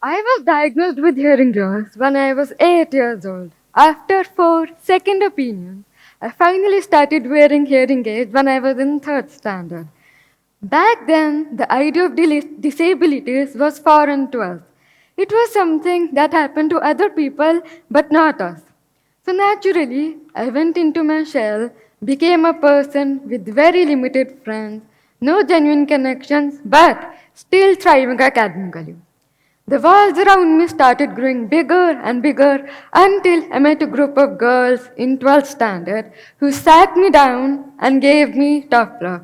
I was diagnosed with hearing loss when I was 8 years old. After four second opinions, I finally started wearing hearing aids when I was in third standard. Back then, the idea of disabilities was foreign to us. It was something that happened to other people but not us. So naturally, I went into my shell, became a person with very limited friends, no genuine connections, but still thriving academically. The walls around me started growing bigger and bigger until I met a group of girls in 12th standard who sat me down and gave me tough love.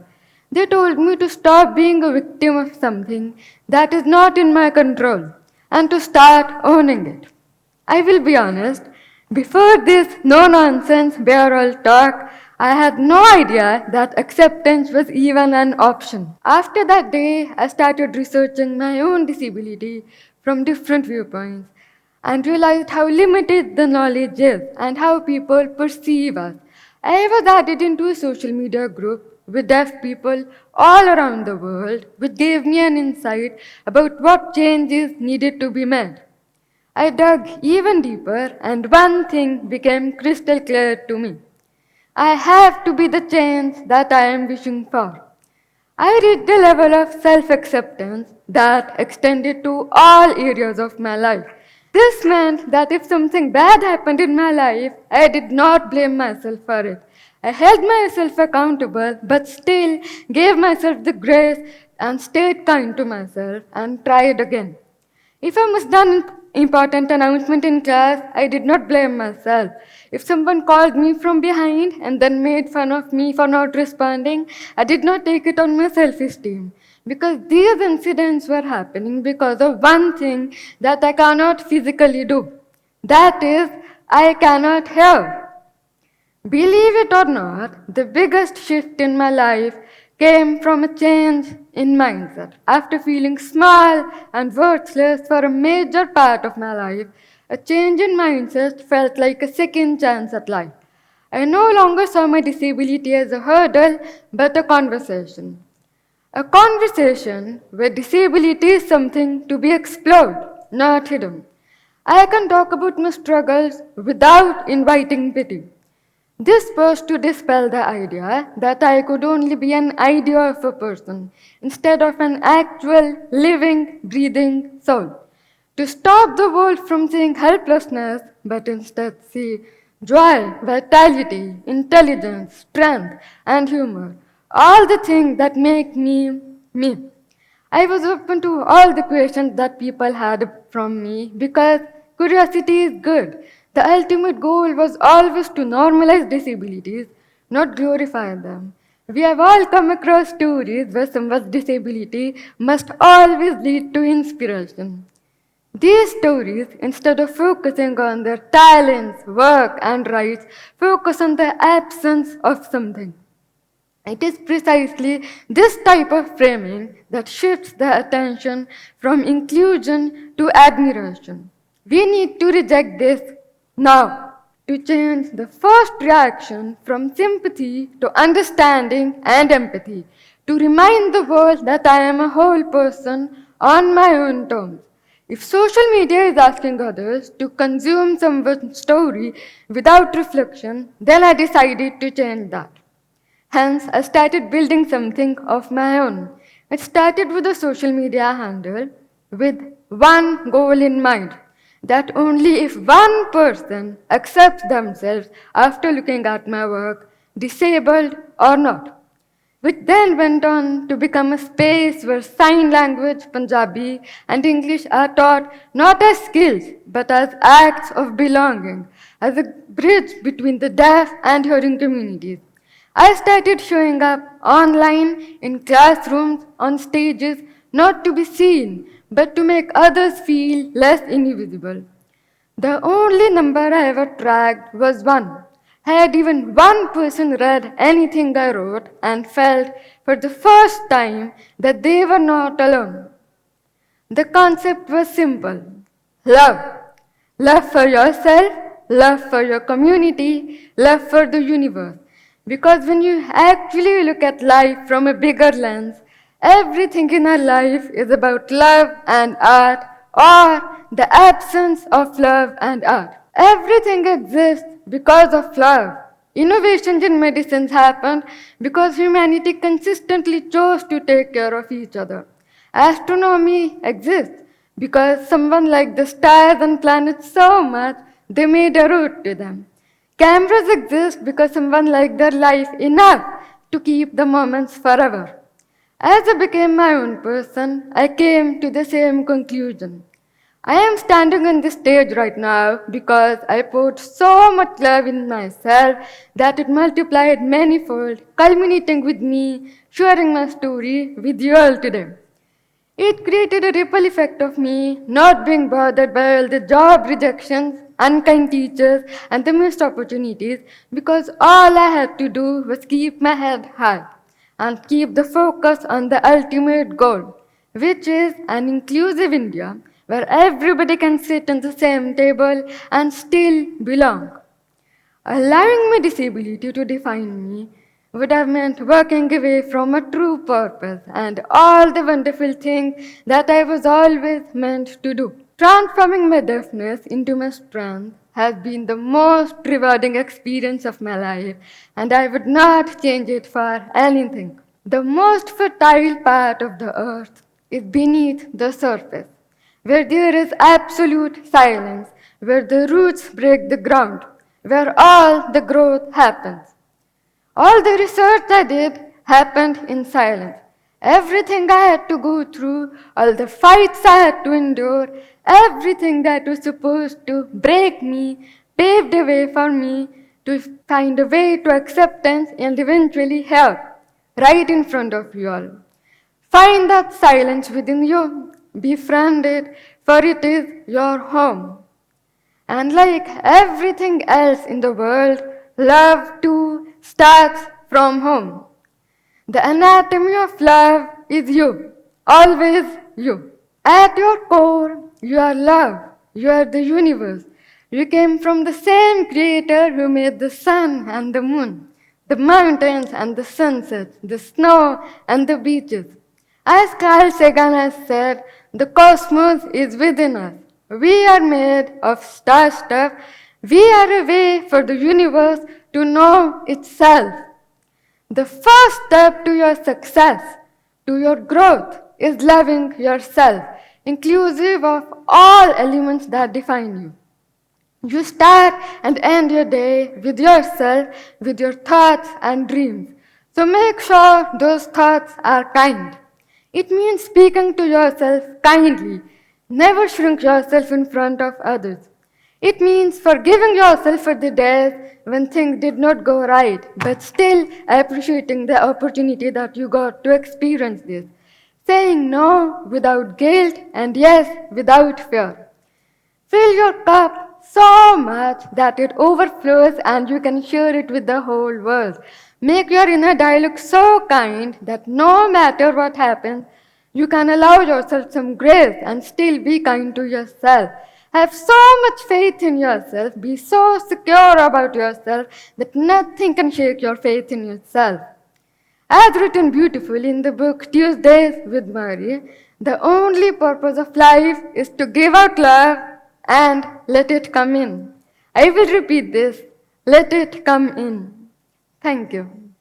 They told me to stop being a victim of something that is not in my control and to start owning it. I will be honest, before this no nonsense bear all talk, I had no idea that acceptance was even an option. After that day, I started researching my own disability from different viewpoints and realized how limited the knowledge is and how people perceive us. I was added into a social media group with deaf people all around the world, which gave me an insight about what changes needed to be made. I dug even deeper, and one thing became crystal clear to me. I have to be the change that I am wishing for. I reached a level of self acceptance that extended to all areas of my life. This meant that if something bad happened in my life, I did not blame myself for it. I held myself accountable, but still gave myself the grace and stayed kind to myself and tried again. If I must done important announcement in class, I did not blame myself. If someone called me from behind and then made fun of me for not responding, I did not take it on my self-esteem. Because these incidents were happening because of one thing that I cannot physically do. That is, I cannot hear. Believe it or not, the biggest shift in my life came from a change in mindset. After feeling small and worthless for a major part of my life, a change in mindset felt like a second chance at life. I no longer saw my disability as a hurdle, but a conversation. A conversation where disability is something to be explored, not hidden. I can talk about my struggles without inviting pity. This was to dispel the idea that I could only be an idea of a person instead of an actual, living, breathing soul. To stop the world from seeing helplessness, but instead see joy, vitality, intelligence, strength, and humor. All the things that make me me. I was open to all the questions that people had from me because curiosity is good. The ultimate goal was always to normalize disabilities, not glorify them. We have all come across stories where someone's disability must always lead to inspiration. These stories, instead of focusing on their talents, work, and rights, focus on the absence of something. It is precisely this type of framing that shifts the attention from inclusion to admiration. We need to reject this now to change the first reaction from sympathy to understanding and empathy, to remind the world that I am a whole person on my own terms. If social media is asking others to consume someone's story without reflection, then I decided to change that. Hence, I started building something of my own. It started with a social media handle with one goal in mind that only if one person accepts themselves after looking at my work, disabled or not, which then went on to become a space where sign language, Punjabi, and English are taught not as skills but as acts of belonging, as a bridge between the deaf and hearing communities. I started showing up online, in classrooms, on stages, not to be seen, but to make others feel less invisible. The only number I ever tracked was one. Had even one person read anything I wrote and felt for the first time that they were not alone. The concept was simple love. Love for yourself, love for your community, love for the universe. Because when you actually look at life from a bigger lens, everything in our life is about love and art or the absence of love and art. Everything exists because of love. Innovations in medicines happened because humanity consistently chose to take care of each other. Astronomy exists because someone liked the stars and planets so much they made a route to them. Cameras exist because someone liked their life enough to keep the moments forever. As I became my own person, I came to the same conclusion. I am standing on this stage right now because I poured so much love in myself that it multiplied manifold, culminating with me sharing my story with you all today. It created a ripple effect of me not being bothered by all the job rejections, unkind teachers, and the missed opportunities because all I had to do was keep my head high and keep the focus on the ultimate goal, which is an inclusive India where everybody can sit on the same table and still belong. Allowing my disability to define me would have meant walking away from a true purpose and all the wonderful things that I was always meant to do. Transforming my deafness into my strength has been the most rewarding experience of my life, and I would not change it for anything. The most fertile part of the earth is beneath the surface, where there is absolute silence, where the roots break the ground, where all the growth happens. All the research I did happened in silence. Everything I had to go through, all the fights I had to endure, everything that was supposed to break me, paved the way for me to find a way to acceptance and eventually help right in front of you all. Find that silence within you, befriend it, for it is your home. And like everything else in the world, love too starts from home. The anatomy of love is you, always you. At your core, you are love, you are the universe. You came from the same creator who made the sun and the moon, the mountains and the sunsets, the snow and the beaches. As Carl Sagan has said, the cosmos is within us. We are made of star stuff. We are a way for the universe to know itself. The first step to your success, to your growth, is loving yourself, inclusive of all elements that define you. You start and end your day with yourself, with your thoughts and dreams. So make sure those thoughts are kind. It means speaking to yourself kindly. Never shrink yourself in front of others. It means forgiving yourself for the days when things did not go right, but still appreciating the opportunity that you got to experience this. Saying no without guilt and yes without fear. Fill your cup so much that it overflows and you can share it with the whole world. Make your inner dialogue so kind that no matter what happens, you can allow yourself some grace and still be kind to yourself. Have so much faith in yourself, be so secure about yourself that nothing can shake your faith in yourself. As written beautifully in the book Tuesdays with Mary, the only purpose of life is to give out love and let it come in. I will repeat this, let it come in. Thank you.